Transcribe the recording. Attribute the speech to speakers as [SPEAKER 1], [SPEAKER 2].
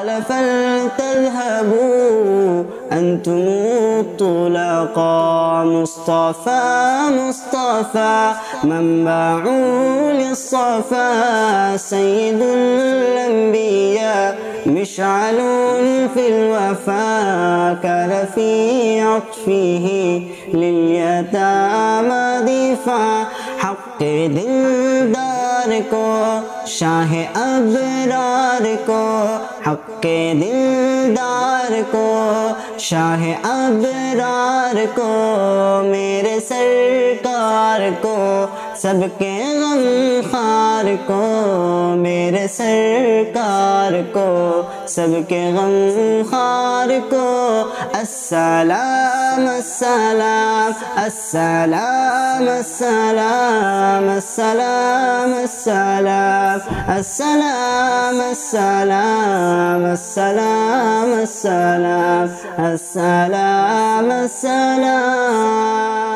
[SPEAKER 1] قال فلتذهبوا أنتم الطلقاء. مصطفى مصطفى منبع للصفا، سيد الأنبياء مشعل في الوفا. كان في عطفه لليتامى دفاع. حق दिलदार को शाह अबरार को, हक़ दिलदार को शाह अबरार को, मेरे सरकार को सबके गमखार को, मेरे सरकार को सबके गमखार को। अस्सलाम अस्सलाम अस्सलाम अस्सलाम अस्सलाम अस्सलाम अस्सलाम अस्सलाम अस्सलाम अस्सलाम अस्सलाम अस्सलाम।